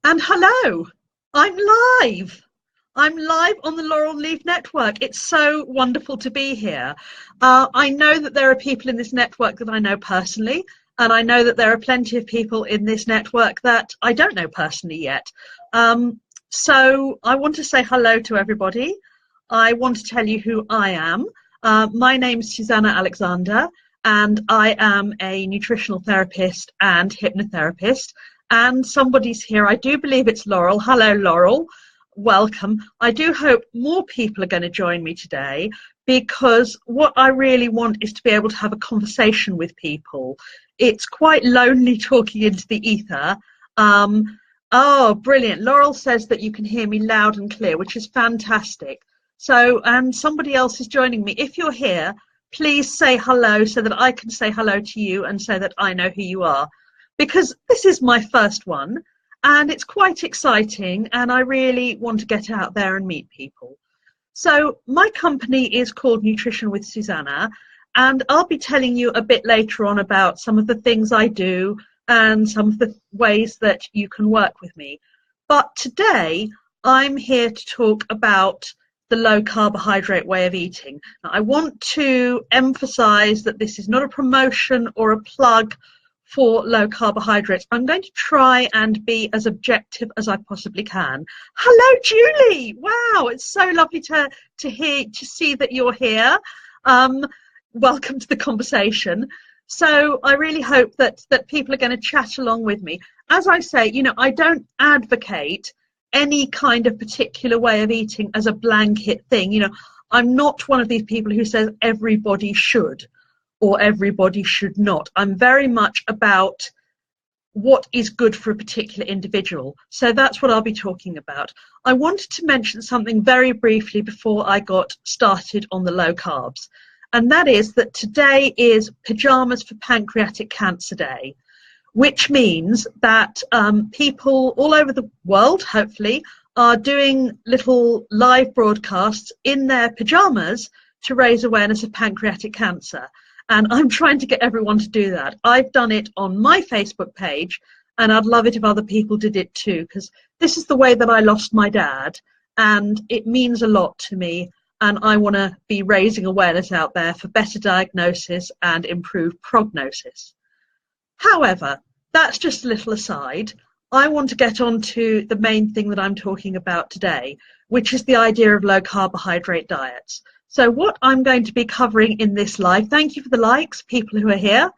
And hello, I'm live. I'm live on the Laurel Leaf Network. It's so wonderful to be here. I know that there are people in this network that I know personally, and I know that there are plenty of people in this network that I don't know personally yet. So I want to say hello to everybody. I want to tell you who I am. My name is Susannah Alexander, and I am a nutritional therapist and hypnotherapist. And somebody's here. I do believe it's Laurel. Hello, Laurel. Welcome. I do hope more people are going to join me today, because what I really want is to be able to have a conversation with people. It's quite lonely talking into the ether. Oh, brilliant. Laurel says that you can hear me loud and clear, which is fantastic. So, and somebody else is joining me. If you're here, please say hello so that I can say hello to you and so that I know who you are. Because this is my first one and it's quite exciting, and I really want to get out there and meet people. So my company is called Nutrition with Susannah, and I'll be telling you a bit later on about some of the things I do and some of the ways that you can work with me. But today I'm here to talk about the low carbohydrate way of eating. Now, I want to emphasize that this is not a promotion or a plug for low carbohydrates. I'm going to try and be as objective as I possibly can. Hello, Julie. Wow, it's so lovely to see that you're here. Welcome to the conversation. So I really hope that people are going to chat along with me. As I say, you know, I don't advocate any kind of particular way of eating as a blanket thing. You know, I'm not one of these people who says everybody should or everybody should not. I'm very much about what is good for a particular individual. So that's what I'll be talking about. I wanted to mention something very briefly before I got started on the low carbs. And that is that today is Pajamas for Pancreatic Cancer Day, which means that people all over the world, hopefully, are doing little live broadcasts in their pajamas to raise awareness of pancreatic cancer. And I'm trying to get everyone to do that. I've done it on my Facebook page, and I'd love it if other people did it too, because this is the way that I lost my dad, and it means a lot to me, and I want to be raising awareness out there for better diagnosis and improved prognosis. However, that's just a little aside. I want to get on to the main thing that I'm talking about today, which is the idea of low carbohydrate diets. So what I'm going to be covering in this live, thank you for the likes, people who are here.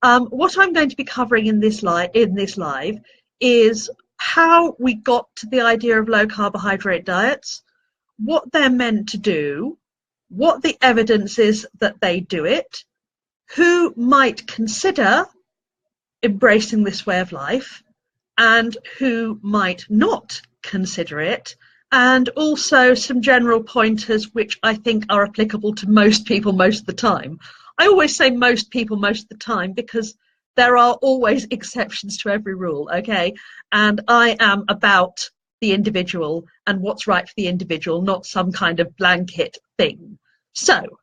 What I'm going to be covering in this live is how we got to the idea of low carbohydrate diets, what they're meant to do, what the evidence is that they do it, who might consider embracing this way of life, and who might not consider it, and also some general pointers which I think are applicable to most people most of the time. I always say most people most of the time because there are always exceptions to every rule, okay? And I am about the individual and what's right for the individual, not some kind of blanket thing. So,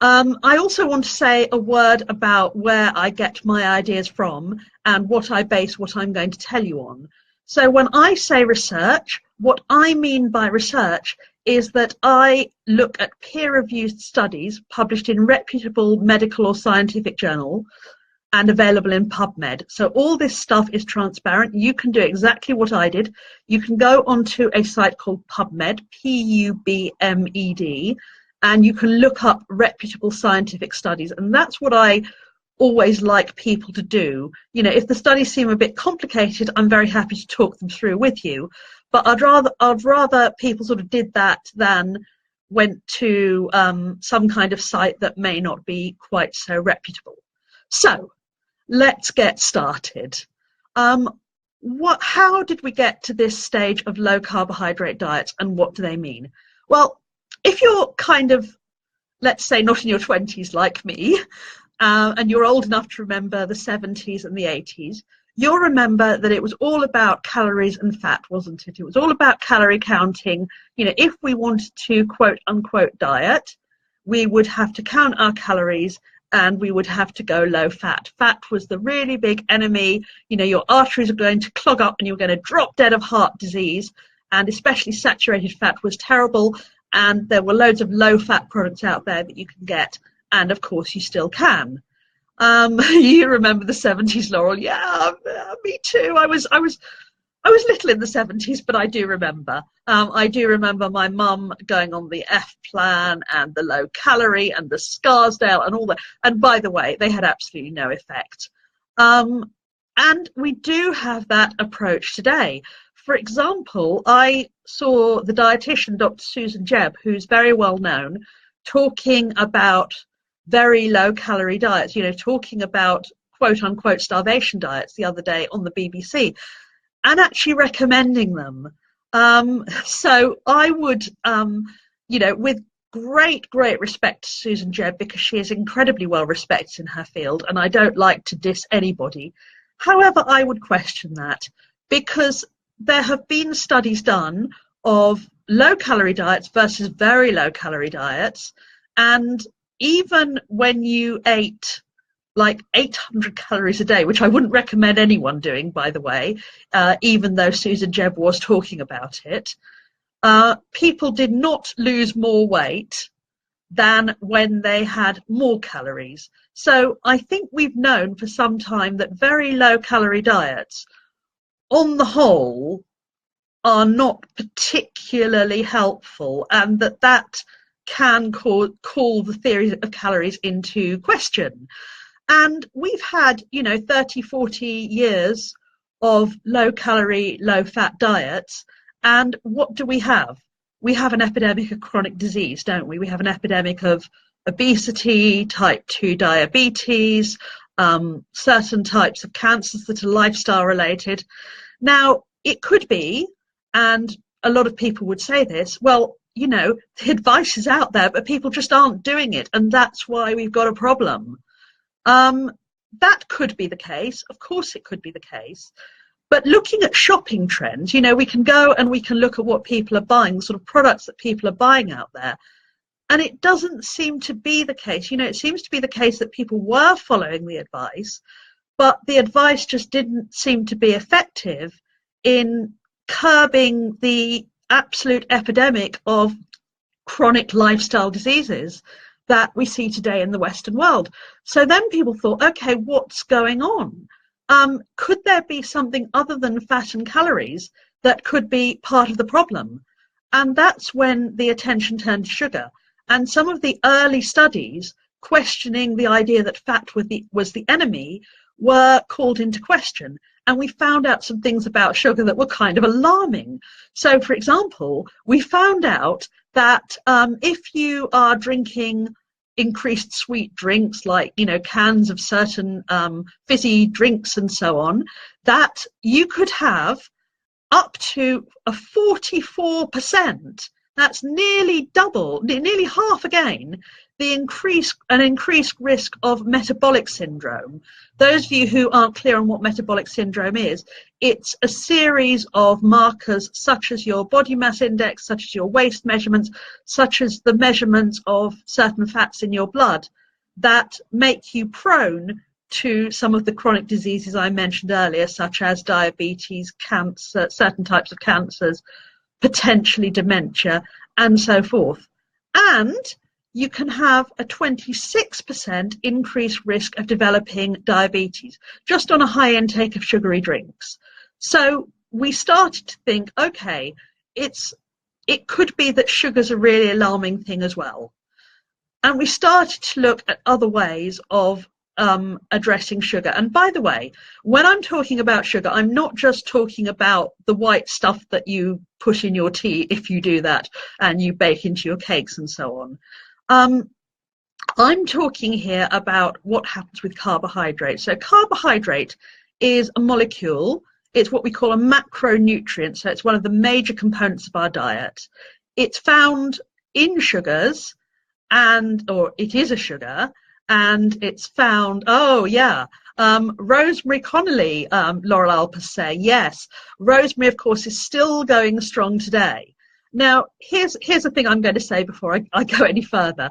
I also want to say a word about where I get my ideas from and what I base what I'm going to tell you on. So when I say research, what I mean by research is that I look at peer-reviewed studies published in reputable medical or scientific journal and available in PubMed. So all this stuff is transparent. You can do exactly what I did. You can go onto a site called PubMed, PUBMED, and you can look up reputable scientific studies. And that's what I always like people to do. You know, if the studies seem a bit complicated, I'm very happy to talk them through with you. But I'd rather people sort of did that than went to some kind of site that may not be quite so reputable. So let's get started. How did we get to this stage of low carbohydrate diets, and what do they mean? Well, if you're kind of, let's say, not in your 20s like me, and you're old enough to remember the 70s and the 80s, you'll remember that it was all about calories and fat, wasn't it? It was all about calorie counting. You know, if we wanted to quote unquote diet, we would have to count our calories and we would have to go low fat. Fat was the really big enemy. You know, your arteries are going to clog up and you're going to drop dead of heart disease, and especially saturated fat was terrible. And there were loads of low fat products out there that you can get, and of course you still can. You remember the 70s, Laurel? Yeah, me too. I was little in the 70s, but I do remember. I do remember my mum going on the F plan and the low calorie and the Scarsdale and all that. And by the way, they had absolutely no effect. And we do have that approach today. For example, I saw the dietitian, Dr. Susan Jebb, who's very well known, talking about very low calorie diets, you know, talking about quote unquote starvation diets the other day on the BBC, and actually recommending them. So I would, you know, with great respect to Susan Jebb, because she is incredibly well respected in her field, and I don't like to diss anybody. However, I would question that, because there have been studies done of low calorie diets versus very low calorie diets, and even when you ate like 800 calories a day, which I wouldn't recommend anyone doing, by the way, even though Susan Jebb was talking about it, people did not lose more weight than when they had more calories. So I think we've known for some time that very low calorie diets, on the whole, are not particularly helpful, and that can call the theory of calories into question. And we've had, you know, 30, 40 years of low calorie, low fat diets. And what do we have? We have an epidemic of chronic disease, don't we? We have an epidemic of obesity, type 2 diabetes, certain types of cancers that are lifestyle related. Now, it could be, and a lot of people would say this, well, you know, the advice is out there, but people just aren't doing it, and that's why we've got a problem. That could be the case. Of course it could be the case. But looking at shopping trends, you know, we can go and we can look at what people are buying, the sort of products that people are buying out there. And it doesn't seem to be the case. You know, it seems to be the case that people were following the advice, but the advice just didn't seem to be effective in curbing the absolute epidemic of chronic lifestyle diseases that we see today in the Western world. So then people thought, okay, what's going on? Could there be something other than fat and calories that could be part of the problem? And that's when the attention turned to sugar. And some of the early studies questioning the idea that fat was the enemy were called into question. And we found out some things about sugar that were kind of alarming. So, for example, we found out that if you are drinking increased sweet drinks, like, you know, cans of certain fizzy drinks and so on, that you could have up to a 44%, that's nearly double, nearly half again, an increased risk of metabolic syndrome. Those of you who aren't clear on what metabolic syndrome is, it's a series of markers such as your body mass index, such as your waist measurements, such as the measurements of certain fats in your blood that make you prone to some of the chronic diseases I mentioned earlier, such as diabetes, cancer, certain types of cancers, potentially dementia, and so forth. And you can have a 26% increased risk of developing diabetes just on a high intake of sugary drinks. So we started to think, okay, it could be that sugar's a really alarming thing as well. And we started to look at other ways of addressing sugar. And by the way, when I'm talking about sugar, I'm not just talking about the white stuff that you put in your tea, if you do that, and you bake into your cakes and so on. I'm talking here about what happens with carbohydrate. So carbohydrate is a molecule. It's what we call a macronutrient. So it's one of the major components of our diet. It's found in sugars, or it is a sugar, and it's found, rosemary Connolly, Laurel Alpers say, yes. Rosemary, of course, is still going strong today. Now, here's the thing I'm going to say before I go any further,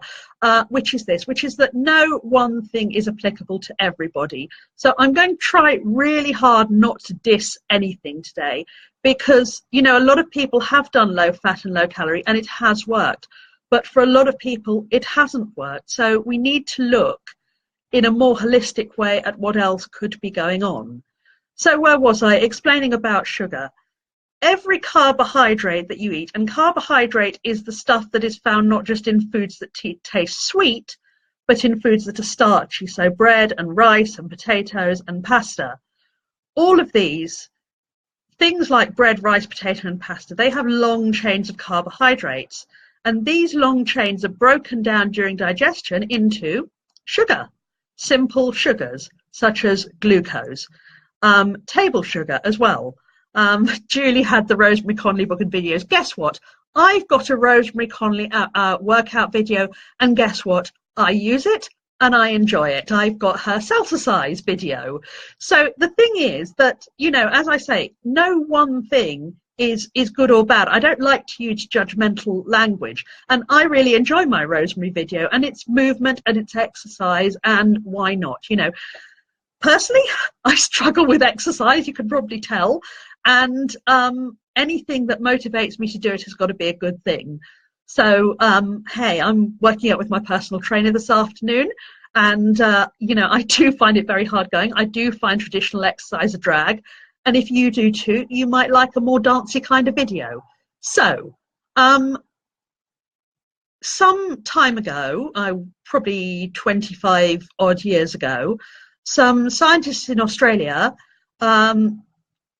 which is that no one thing is applicable to everybody. So I'm going to try really hard not to diss anything today, because, you know, a lot of people have done low fat and low calorie and it has worked. But for a lot of people, it hasn't worked. So we need to look in a more holistic way at what else could be going on. So where was I? Explaining about sugar. Every carbohydrate that you eat, and carbohydrate is the stuff that is found not just in foods that taste sweet, but in foods that are starchy, so bread and rice and potatoes and pasta. All of these, things like bread, rice, potato and pasta, they have long chains of carbohydrates, and these long chains are broken down during digestion into sugar, simple sugars such as glucose, table sugar as well. Julie had the Rosemary Conley book and videos. Guess what? I've got a Rosemary Conley workout video, and guess what? I use it and I enjoy it. I've got her seltzer-size video. So the thing is that, you know, as I say, no one thing is good or bad. I don't like to use judgmental language, and I really enjoy my Rosemary video, and it's movement and it's exercise, and why not? You know, personally, I struggle with exercise, you can probably tell. And anything that motivates me to do it has got to be a good thing. So, hey, I'm working out with my personal trainer this afternoon, and, you know, I do find it very hard going. I do find traditional exercise a drag. And if you do too, you might like a more dancey kind of video. So, some time ago, probably 25 odd years ago, some scientists in Australia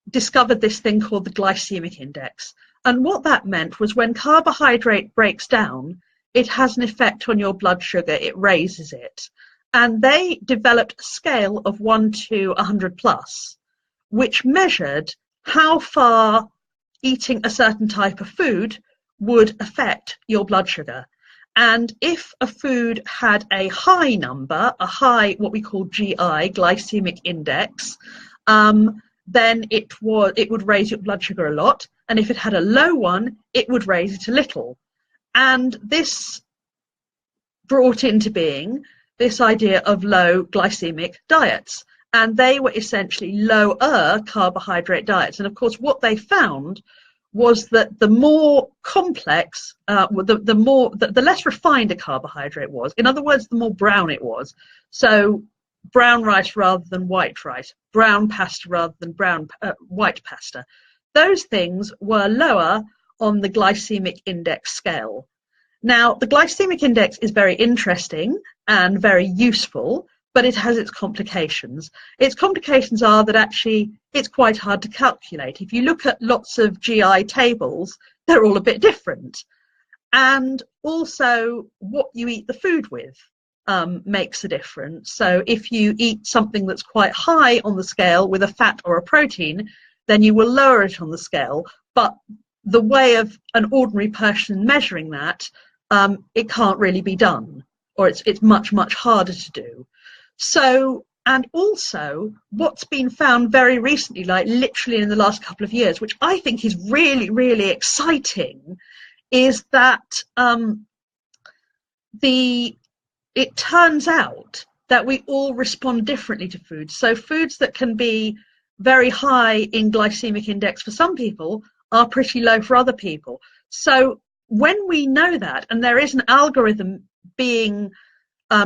discovered this thing called the glycemic index. And what that meant was when carbohydrate breaks down, it has an effect on your blood sugar, it raises it. And they developed a scale of 1 to 100 plus, which measured how far eating a certain type of food would affect your blood sugar. And if a food had a high number, a high, what we call GI, glycemic index, then it would raise your blood sugar a lot. And if it had a low one, it would raise it a little. And this brought into being this idea of low glycemic diets. And they were essentially lower carbohydrate diets. And of course, what they found was that the more complex, the less refined a carbohydrate was. In other words, the more brown it was. So brown rice rather than white rice, brown pasta rather than white pasta. Those things were lower on the glycemic index scale. Now, the glycemic index is very interesting and very useful, but it has its complications. Its complications are that actually it's quite hard to calculate. If you look at lots of GI tables, they're all a bit different. And also what you eat the food with makes a difference. So if you eat something that's quite high on the scale with a fat or a protein, then you will lower it on the scale. But the way of an ordinary person measuring that, it can't really be done, or it's much, much harder to do. So, and also what's been found very recently, like literally in the last couple of years, which I think is really, really exciting, is that it turns out that we all respond differently to foods. So foods that can be very high in glycemic index for some people are pretty low for other people. So when we know that, and there is an algorithm being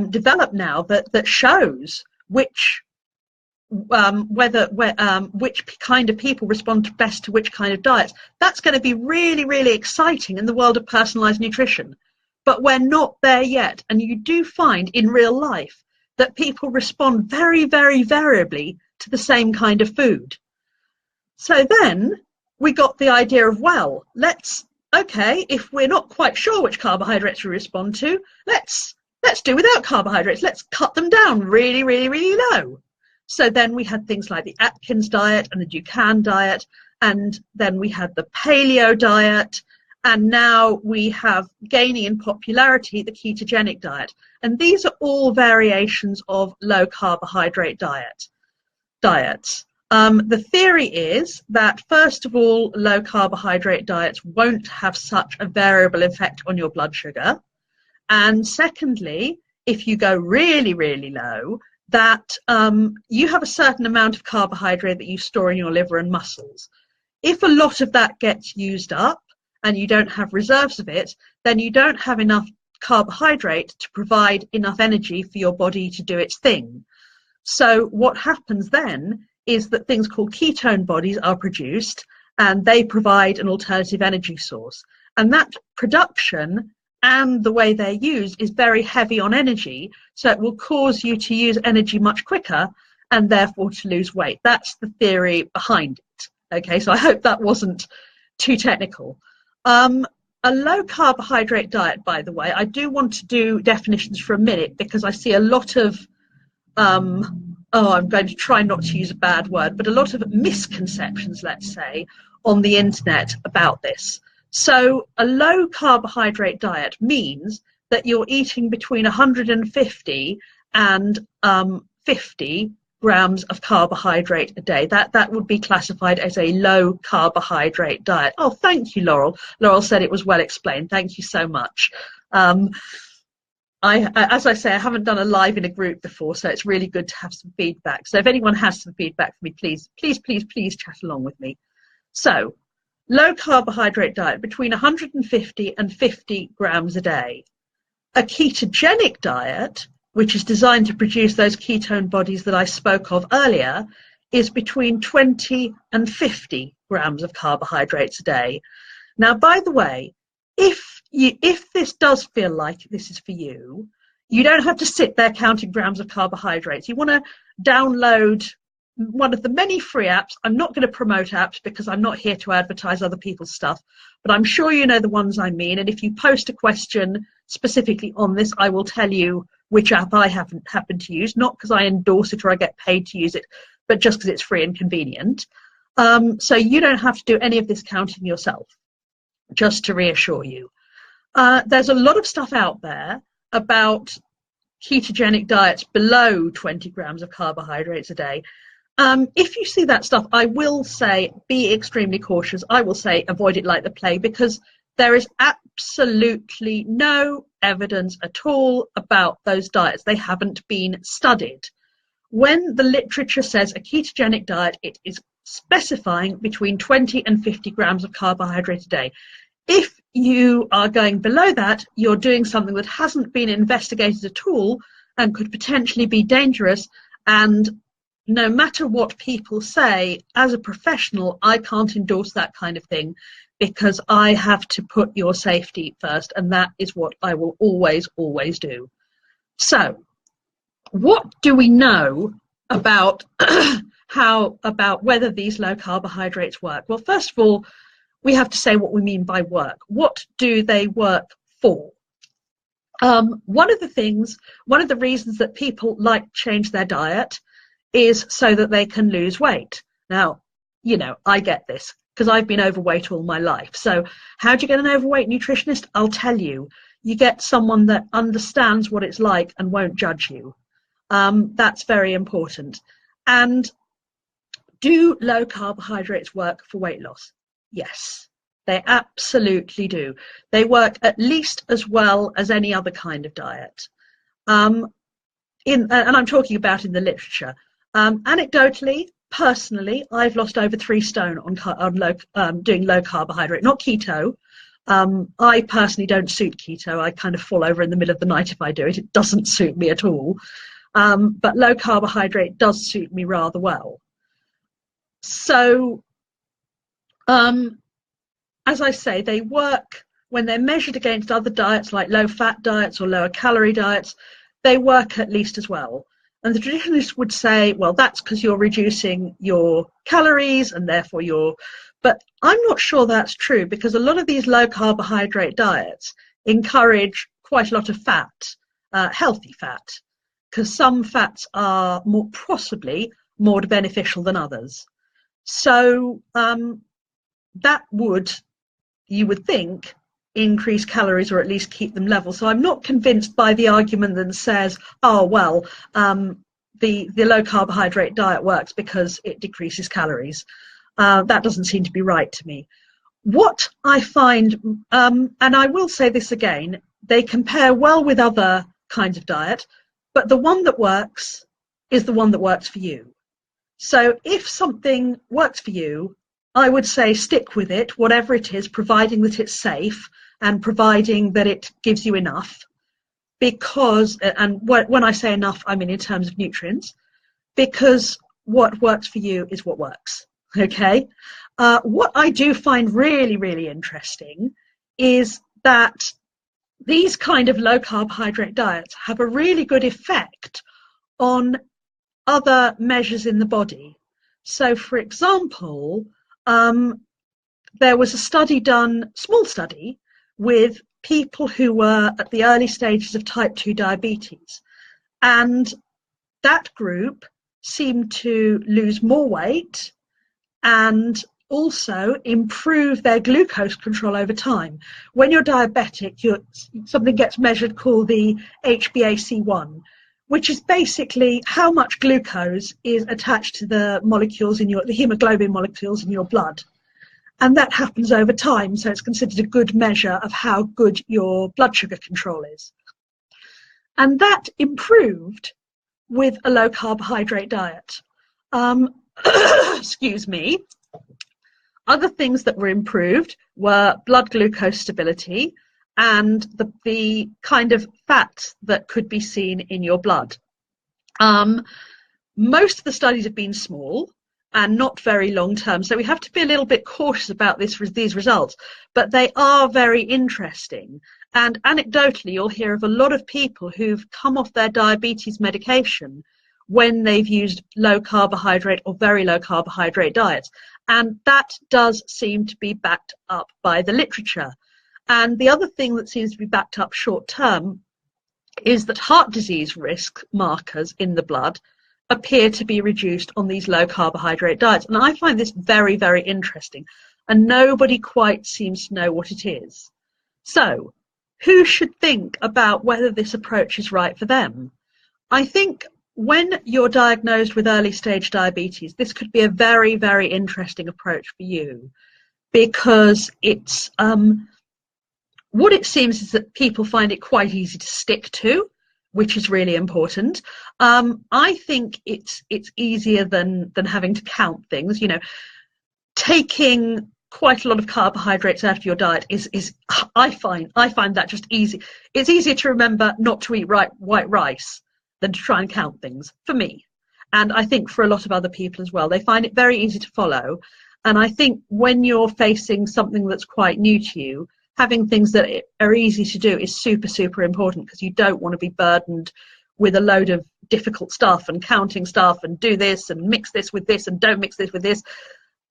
developed now that shows which kind of people respond best to which kind of diets, that's going to be really, really exciting in the world of personalized nutrition. But we're not there yet, and you do find in real life that people respond very, very variably to the same kind of food. So then we got the idea of, well, okay, if we're not quite sure which carbohydrates we respond to, let's do without carbohydrates. Let's cut them down really, really, really low. So then we had things like the Atkins diet and the Dukan diet, and then we had the paleo diet, and now we have, gaining in popularity, the ketogenic diet. And these are all variations of low carbohydrate diets. The theory is that, first of all, low carbohydrate diets won't have such a variable effect on your blood sugar. And secondly, if you go really, really low, that you have a certain amount of carbohydrate that you store in your liver and muscles. If a lot of that gets used up and you don't have reserves of it, then you don't have enough carbohydrate to provide enough energy for your body to do its thing. So what happens then is that things called ketone bodies are produced, and they provide an alternative energy source. And that production and the way they're used is very heavy on energy, so it will cause you to use energy much quicker and therefore to lose weight. That's the theory behind it. Okay, so I hope that wasn't too technical. A low carbohydrate diet, by the way, I do want to do definitions for a minute, because I see a lot of I'm going to try not to use a bad word, but a lot of misconceptions, let's say, on the internet about this. So a low carbohydrate diet means that you're eating between 150 and 50 grams of carbohydrate a day. That would be classified as a low carbohydrate diet. Oh, thank you, Laurel. Laurel said it was well explained. Thank you so much. As I say, I haven't done a live in a group before, so it's really good to have some feedback. So if anyone has some feedback for me, please chat along with me. So, low carbohydrate diet, between 150 and 50 grams a day. A ketogenic diet, which is designed to produce those ketone bodies that I spoke of earlier, is between 20 and 50 grams of carbohydrates a day. Now, by the way, if this does feel like this is for you, you don't have to sit there counting grams of carbohydrates. You want to download one of the many free apps. I'm not going to promote apps because I'm not here to advertise other people's stuff, but I'm sure you know the ones I mean. And if you post a question specifically on this, I will tell you which app I happen to use, not because I endorse it or I get paid to use it, but just because it's free and convenient. So you don't have to do any of this counting yourself, just to reassure you. There's a lot of stuff out there about ketogenic diets below 20 grams of carbohydrates a day. If you see that stuff, I will say be extremely cautious. I will say avoid it like the plague, because there is absolutely no evidence at all about those diets. They haven't been studied. When the literature says a ketogenic diet, it is specifying between 20 and 50 grams of carbohydrate a day. If you are going below that, you're doing something that hasn't been investigated at all and could potentially be dangerous. And no matter what people say, as a professional, I can't endorse that kind of thing, because I have to put your safety first, and that is what I will always, always do. So, what do we know about about whether these low carbohydrates work? Well, first of all, we have to say what we mean by work. What do they work for? One of the reasons that people like to change their diet is so that they can lose weight. Now, you know, I get this because I've been overweight all my life. So how do you get an overweight nutritionist? I'll tell you. You get someone that understands what it's like and won't judge you. That's very important. And do low carbohydrates work for weight loss? Yes, they absolutely do. They work at least as well as any other kind of diet. And I'm talking about in the literature. Anecdotally, personally, I've lost over 3 stone on doing low carbohydrate, not keto. I personally don't suit keto. I kind of fall over in the middle of the night if I do it. It doesn't suit me at all. But low carbohydrate does suit me rather well. So, as I say, they work when they're measured against other diets like low-fat diets or lower calorie diets. They work at least as well. And the traditionalists would say, well, that's because you're reducing your calories and therefore but I'm not sure that's true, because a lot of these low carbohydrate diets encourage quite a lot of fat, healthy fat, because some fats are possibly more beneficial than others. So that would, you would think, increase calories or at least keep them level. So I'm not convinced by the argument that says, oh, well, the low carbohydrate diet works because it decreases calories. That doesn't seem to be right to me. What I find, and I will say this again, they compare well with other kinds of diet, but the one that works is the one that works for you. So if something works for you, I would say stick with it, whatever it is, providing that it's safe and providing that it gives you enough. Because, and when I say enough, I mean in terms of nutrients, because what works for you is what works, okay? What I do find really, really interesting is that these kind of low carbohydrate diets have a really good effect on other measures in the body. So, for example, there was a study done, small study, with people who were at the early stages of type 2 diabetes. And that group seemed to lose more weight and also improve their glucose control over time. When you're diabetic, something gets measured called the HbA1c, which is basically how much glucose is attached to the molecules in the hemoglobin molecules in your blood. And that happens over time, so it's considered a good measure of how good your blood sugar control is. And that improved with a low carbohydrate diet. Excuse me. Other things that were improved were blood glucose stability and the kind of fat that could be seen in your blood. Most of the studies have been small and not very long term, so we have to be a little bit cautious about these results, but they are very interesting. And anecdotally, you'll hear of a lot of people who've come off their diabetes medication when they've used low carbohydrate or very low carbohydrate diets, and that does seem to be backed up by the literature. And the other thing that seems to be backed up short term is that heart disease risk markers in the blood appear to be reduced on these low carbohydrate diets. And I find this very, very interesting, and nobody quite seems to know what it is. So who should think about whether this approach is right for them? I think when you're diagnosed with early stage diabetes, this could be a very, very interesting approach for you, because it's what it seems is that people find it quite easy to stick to, which is really important. I think it's easier than having to count things. You know, taking quite a lot of carbohydrates out of your diet is I find that just easy. It's easier to remember not to eat white rice than to try and count things, for me. And I think for a lot of other people as well. They find it very easy to follow. And I think when you're facing something that's quite new to you, having things that are easy to do is super, super important, because you don't want to be burdened with a load of difficult stuff and counting stuff and do this and mix this with this and don't mix this with this,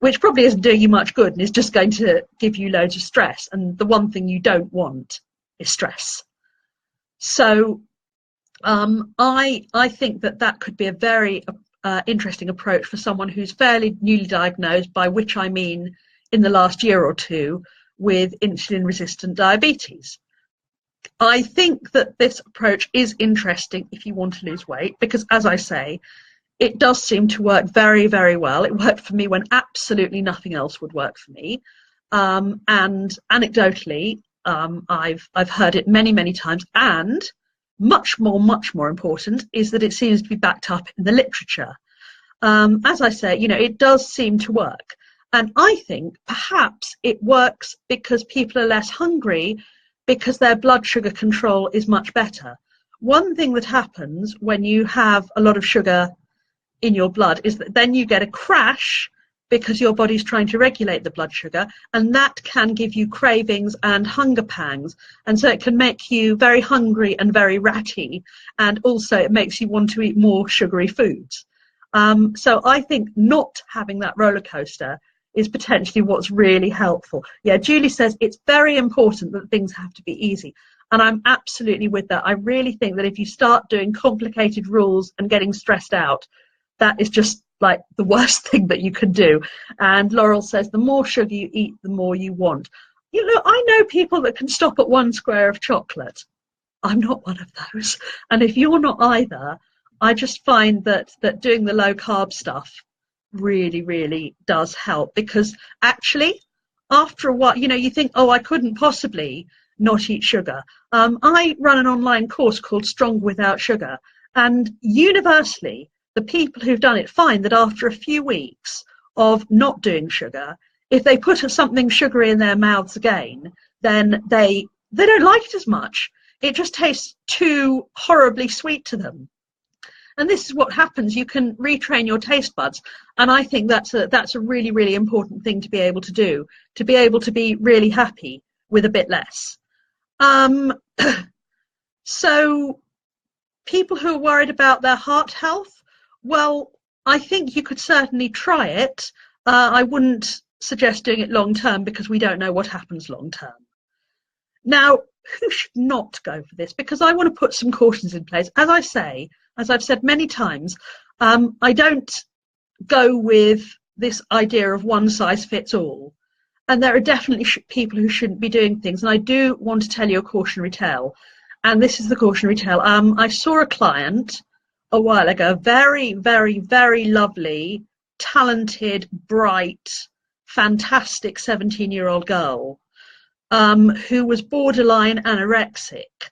which probably isn't doing you much good and is just going to give you loads of stress. And the one thing you don't want is stress. So I think that could be a very interesting approach for someone who's fairly newly diagnosed, by which I mean in the last year or two, with insulin-resistant diabetes. I think that this approach is interesting if you want to lose weight, because, as I say, it does seem to work very, very well. It worked for me when absolutely nothing else would work for me. And anecdotally, I've heard it many, many times. And much more important is that it seems to be backed up in the literature. As I say, you know, it does seem to work. And I think perhaps it works because people are less hungry, because their blood sugar control is much better. One thing that happens when you have a lot of sugar in your blood is that then you get a crash, because your body's trying to regulate the blood sugar, and that can give you cravings and hunger pangs. And so it can make you very hungry and very ratty, and also it makes you want to eat more sugary foods. So I think not having that roller coaster is potentially what's really helpful. Yeah, Julie says it's very important that things have to be easy. And I'm absolutely with that. I really think that if you start doing complicated rules and getting stressed out, that is just like the worst thing that you can do. And Laurel says the more sugar you eat, the more you want. You know, I know people that can stop at 1 square of chocolate. I'm not one of those. And if you're not either, I just find that doing the low carb stuff really, really does help, because actually after a while, you think, oh, I couldn't possibly not eat sugar. I run an online course called Strong Without Sugar, and universally the people who've done it find that after a few weeks of not doing sugar, if they put something sugary in their mouths again, then they don't like it as much. It just tastes too horribly sweet to them. And this is what happens. You can retrain your taste buds. And I think that's a really, really important thing to be able to do, to be able to be really happy with a bit less. So people who are worried about their heart health, well, I think you could certainly try it. I wouldn't suggest doing it long term, because we don't know what happens long term. Now, who should not go for this? Because I want to put some cautions in place. As I've said many times, I don't go with this idea of one size fits all. And there are definitely people who shouldn't be doing things. And I do want to tell you a cautionary tale. And this is the cautionary tale. I saw a client a while ago, very, very, very lovely, talented, bright, fantastic 17-year-old girl, who was borderline anorexic,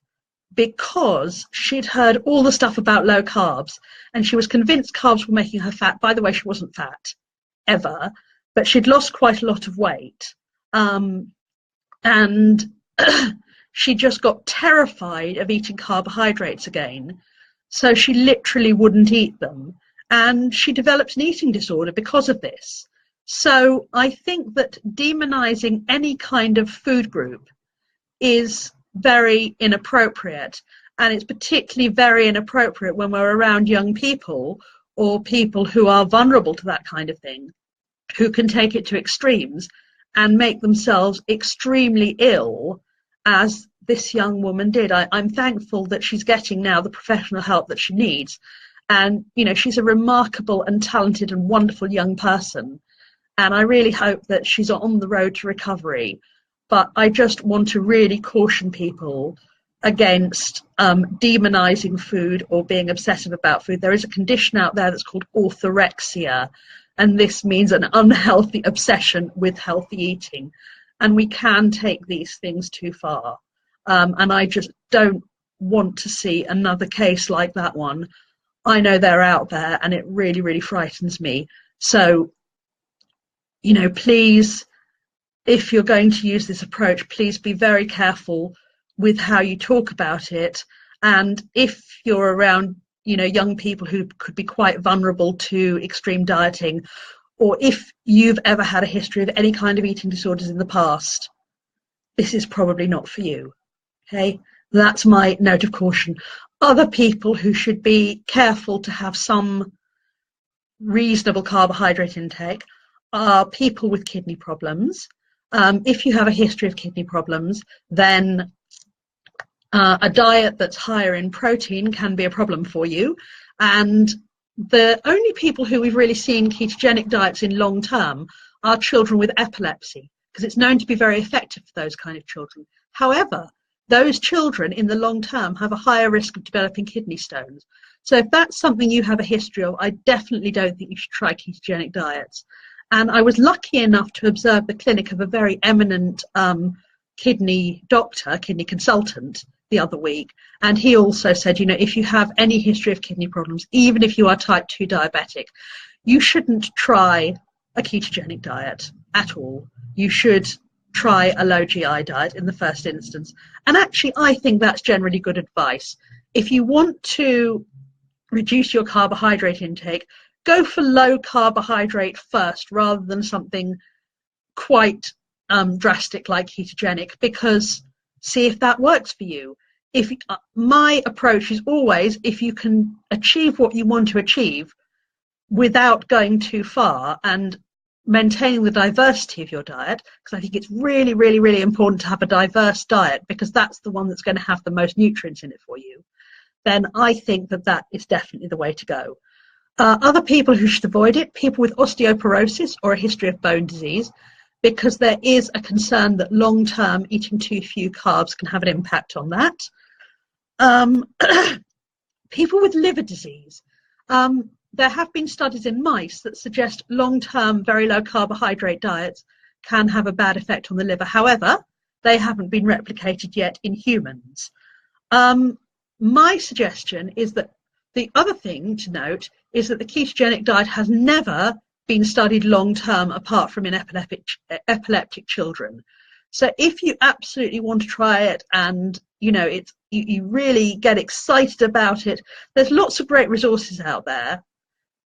because she'd heard all the stuff about low carbs, and she was convinced carbs were making her fat. By the way, she wasn't fat ever, but she'd lost quite a lot of weight, and she just got terrified of eating carbohydrates again, so she literally wouldn't eat them, and she developed an eating disorder because of this. So I think that demonizing any kind of food group is very inappropriate, and it's particularly very inappropriate when we're around young people or people who are vulnerable to that kind of thing, who can take it to extremes and make themselves extremely ill, as this young woman did. I'm thankful that she's getting now the professional help that she needs, and she's a remarkable and talented and wonderful young person, and I really hope that she's on the road to recovery. But I just want to really caution people against demonizing food or being obsessive about food. There is a condition out there that's called orthorexia, and this means an unhealthy obsession with healthy eating. And we can take these things too far. And I just don't want to see another case like that one. I know they're out there, and it really, really frightens me. So, please, if you're going to use this approach, please be very careful with how you talk about it. And if you're around, young people who could be quite vulnerable to extreme dieting, or if you've ever had a history of any kind of eating disorders in the past, this is probably not for you. Okay, that's my note of caution. Other people who should be careful to have some reasonable carbohydrate intake are people with kidney problems. If you have a history of kidney problems, then a diet that's higher in protein can be a problem for you. And the only people who we've really seen ketogenic diets in long term are children with epilepsy, because it's known to be very effective for those kind of children. However, those children in the long term have a higher risk of developing kidney stones. So if that's something you have a history of, I definitely don't think you should try ketogenic diets. And I was lucky enough to observe the clinic of a very eminent kidney doctor, kidney consultant, the other week. And he also said, if you have any history of kidney problems, even if you are type 2 diabetic, you shouldn't try a ketogenic diet at all. You should try a low GI diet in the first instance. And actually, I think that's generally good advice. If you want to reduce your carbohydrate intake, go for low carbohydrate first, rather than something quite drastic like ketogenic, because see if that works for you. My approach is always, if you can achieve what you want to achieve without going too far and maintaining the diversity of your diet, because I think it's really, really, really important to have a diverse diet, because that's the one that's going to have the most nutrients in it for you, then I think that is definitely the way to go. Other people who should avoid it, people with osteoporosis or a history of bone disease, because there is a concern that long-term eating too few carbs can have an impact on that. People with liver disease, there have been studies in mice that suggest long-term, very low carbohydrate diets can have a bad effect on the liver. However, they haven't been replicated yet in humans. My suggestion is that the other thing to note is that the ketogenic diet has never been studied long-term apart from in epileptic children. So if you absolutely want to try it and you really get excited about it, there's lots of great resources out there.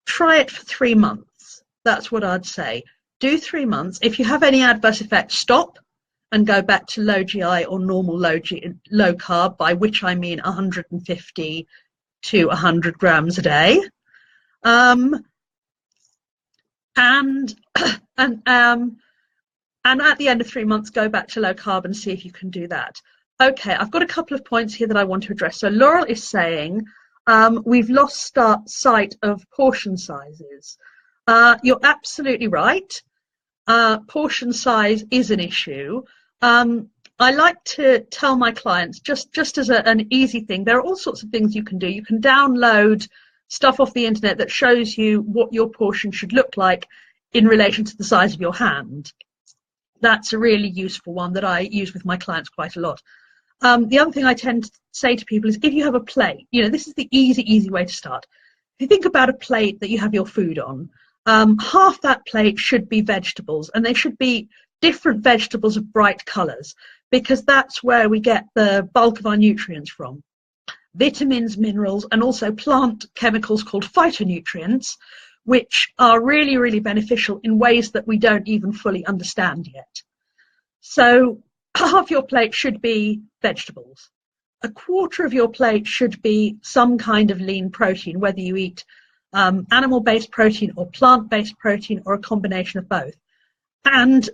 Try it for 3 months. That's what I'd say. Do 3 months. If you have any adverse effects, stop and go back to low GI or normal low carb, by which I mean 150 to 100 grams a day. And at the end of 3 months, go back to low carb and see if you can do that. Okay, I've got a couple of points here that I want to address. So Laurel is saying we've lost sight of portion sizes. You're absolutely right. Portion size is an issue. I like to tell my clients, just as an easy thing, there are all sorts of things you can do. You can download stuff off the internet that shows you what your portion should look like in relation to the size of your hand. That's a really useful one that I use with my clients quite a lot. The other thing I tend to say to people is, if you have a plate, this is the easy way to start. If you think about a plate that you have your food on, half that plate should be vegetables, and they should be different vegetables of bright colours, because that's where we get the bulk of our nutrients from. Vitamins, minerals, and also plant chemicals called phytonutrients, which are really, really beneficial in ways that we don't even fully understand yet. So half your plate should be vegetables. A quarter of your plate should be some kind of lean protein, whether you eat animal-based protein or plant-based protein or a combination of both. And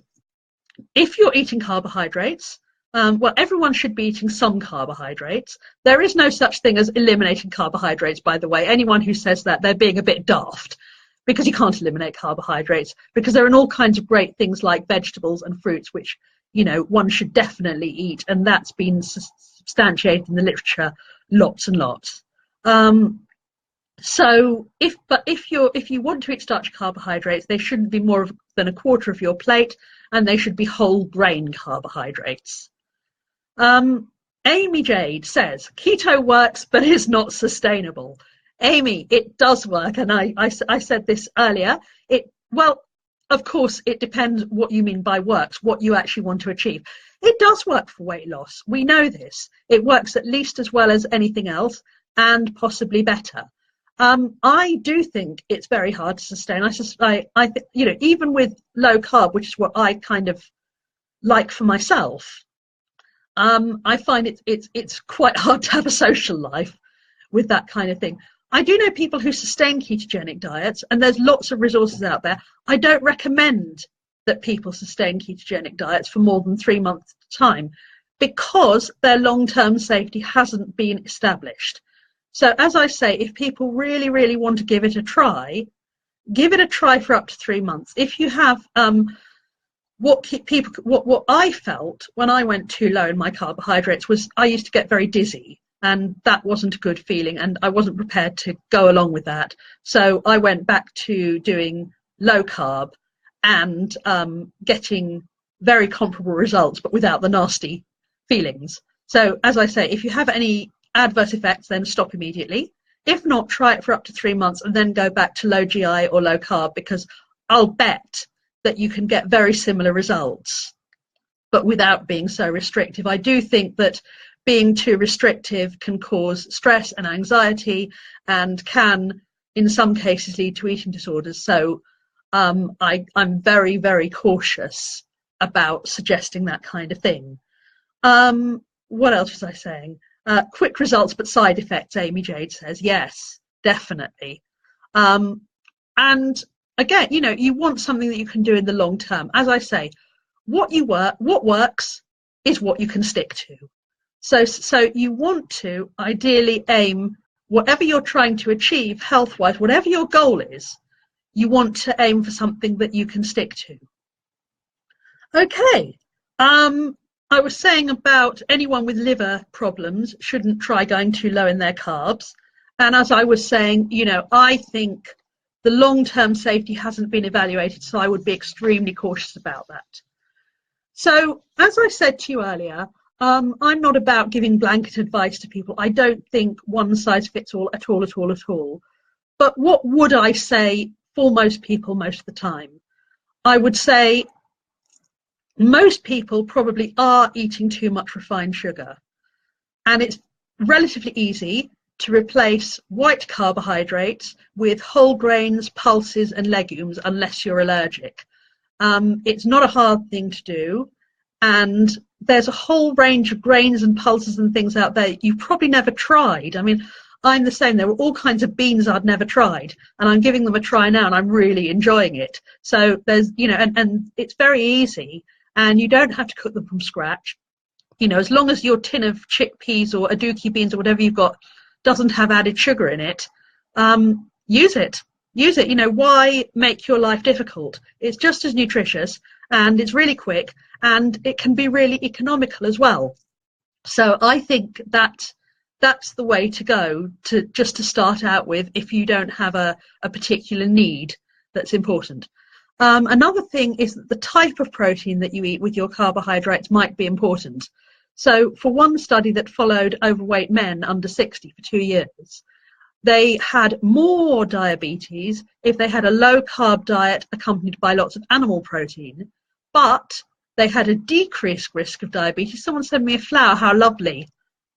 if you're eating carbohydrates, well, everyone should be eating some carbohydrates. There is no such thing as eliminating carbohydrates, by the way. Anyone who says that, they're being a bit daft, because you can't eliminate carbohydrates, because there are all kinds of great things like vegetables and fruits, which, one should definitely eat, and that's been substantiated in the literature lots and lots. So if you want to eat starchy carbohydrates, they shouldn't be more than a quarter of your plate, and they should be whole grain carbohydrates. Amy Jade says, keto works, but is not sustainable. Amy, it does work, and I said this earlier. Well, of course, it depends what you mean by works, what you actually want to achieve. It does work for weight loss. We know this. It works at least as well as anything else, and possibly better. I do think it's very hard to sustain. I think, even with low carb, which is what I kind of like for myself, I find it's quite hard to have a social life with that kind of thing. I do know people who sustain ketogenic diets, and there's lots of resources out there. I don't recommend that people sustain ketogenic diets for more than 3 months at a time, because their long-term safety hasn't been established. So as I say, if people really, really want to give it a try for up to 3 months. If you have what I felt when I went too low in my carbohydrates was I used to get very dizzy, and that wasn't a good feeling, and I wasn't prepared to go along with that. So I went back to doing low carb and getting very comparable results, but without the nasty feelings. So as I say, if you have any adverse effects, then stop immediately. If not, try it for up to 3 months and then go back to low GI or low carb, because I'll bet that you can get very similar results, but without being so restrictive. I do think that being too restrictive can cause stress and anxiety, and can, in some cases, lead to eating disorders. So I'm very, very cautious about suggesting that kind of thing. What else was I saying? Quick results but side effects, Amy Jade says. Yes, definitely. And again, you want something that you can do in the long term. As I say, what works is what you can stick to. So you want to ideally aim, whatever you're trying to achieve health-wise, whatever your goal is, you want to aim for something that you can stick to. Okay. I was saying about anyone with liver problems shouldn't try going too low in their carbs. And as I was saying, you know, I think the long-term safety hasn't been evaluated, so I would be extremely cautious about that. So, as I said to you earlier, I'm not about giving blanket advice to people. I don't think one size fits all at all, at all, at all. But what would I say for most people most of the time? I would say most people probably are eating too much refined sugar. And it's relatively easy to replace white carbohydrates with whole grains, pulses, and legumes unless you're allergic. It's not a hard thing to do. And there's a whole range of grains and pulses and things out there you've probably never tried. I mean, I'm the same. There were all kinds of beans I'd never tried, and I'm giving them a try now, and I'm really enjoying it. So there's, you know, and it's very easy, and you don't have to cook them from scratch. You know, as long as your tin of chickpeas or aduki beans or whatever you've got doesn't have added sugar in it, use it. Use it. You know, why make your life difficult? It's just as nutritious, and it's really quick, and it can be really economical as well. So I think that that's the way to go, to just to start out with, if you don't have a particular need that's important. Another thing is that the type of protein that you eat with your carbohydrates might be important. So for one study that followed overweight men under 60 for 2 years, they had more diabetes if they had a low carb diet accompanied by lots of animal protein, but they had a decreased risk of diabetes. Someone sent me a flower, how lovely.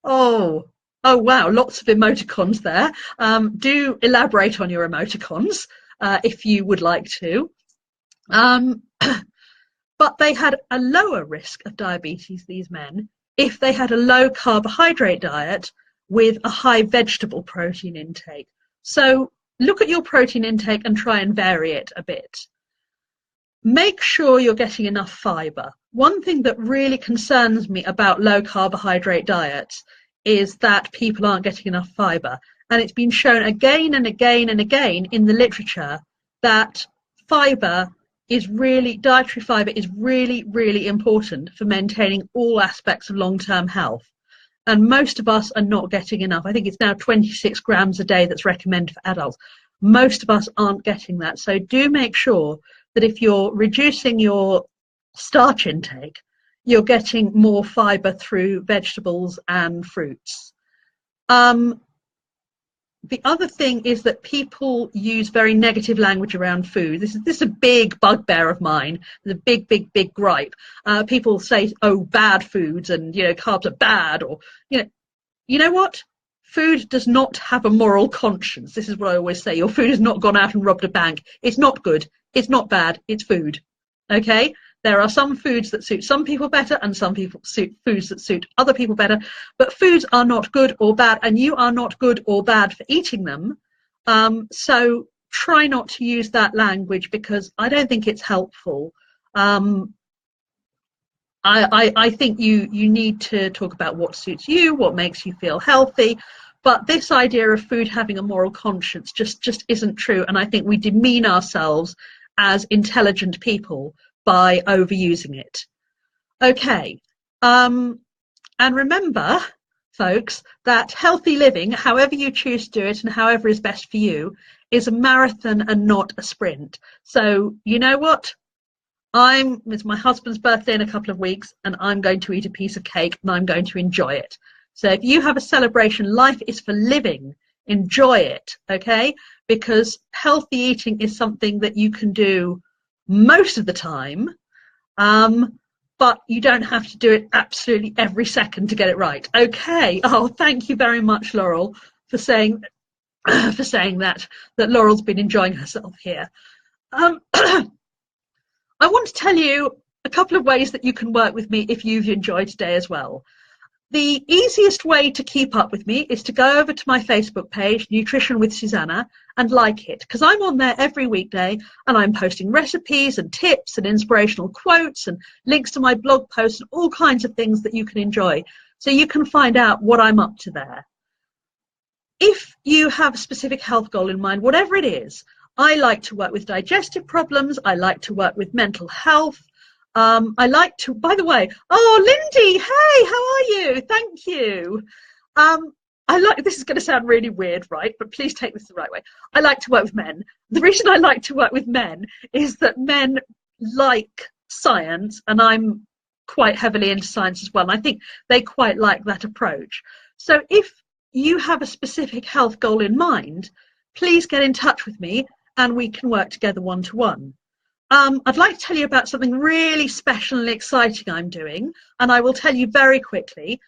Oh wow, lots of emoticons there. Do elaborate on your emoticons if you would like to. But they had a lower risk of diabetes, these men, if they had a low carbohydrate diet with a high vegetable protein intake. So look at your protein intake and try and vary it a bit. Make sure you're getting enough fiber. One thing that really concerns me about low carbohydrate diets is that people aren't getting enough fiber. And it's been shown again and again and again in the literature that dietary fiber is really, really important for maintaining all aspects of long-term health. And most of us are not getting enough. I think it's now 26 grams a day that's recommended for adults. Most of us aren't getting that. So do make sure that if you're reducing your starch intake, you're getting more fiber through vegetables and fruits. The other thing is that people use very negative language around food. This is a big bugbear of mine. It's a big, big, big gripe. People say, oh, bad foods, and, you know, carbs are bad, or, you know what? Food does not have a moral conscience. This is what I always say. Your food has not gone out and robbed a bank. It's not good. It's not bad. It's food. Okay? There are some foods that suit some people better and some foods that suit other people better. But foods are not good or bad, and you are not good or bad for eating them. So try not to use that language, because I don't think it's helpful. I think you need to talk about what suits you, what makes you feel healthy. But this idea of food having a moral conscience just isn't true. And I think we demean ourselves as intelligent people by overusing it. Okay, and remember, folks, that healthy living, however you choose to do it and however is best for you, is a marathon and not a sprint. So you know what? It's my husband's birthday in a couple of weeks, and I'm going to eat a piece of cake, and I'm going to enjoy it. So if you have a celebration, life is for living. Enjoy it, okay? Because healthy eating is something that you can do most of the time, but you don't have to do it absolutely every second to get it right. Okay. Oh, thank you very much, Laurel, for saying that Laurel's been enjoying herself here. I want to tell you a couple of ways that you can work with me if you've enjoyed today as well. The easiest way to keep up with me is to go over to my Facebook page, Nutrition with Susannah, and like it, because I'm on there every weekday, and I'm posting recipes and tips and inspirational quotes and links to my blog posts and all kinds of things that you can enjoy. So you can find out what I'm up to there. If you have a specific health goal in mind, whatever it is, I like to work with digestive problems. I like to work with mental health. I like to, by the way, oh, Lindy, hey, how are you? Thank you. this is going to sound really weird, right? But please take this the right way. I like to work with men. The reason I like to work with men is that men like science, and I'm quite heavily into science as well. And I think they quite like that approach. So if you have a specific health goal in mind, please get in touch with me and we can work together one-to-one. I'd like to tell you about something really special and exciting I'm doing, and I will tell you very quickly.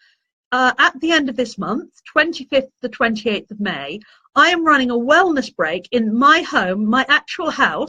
At the end of this month, 25th to 28th of May, I am running a wellness break in my home, my actual house.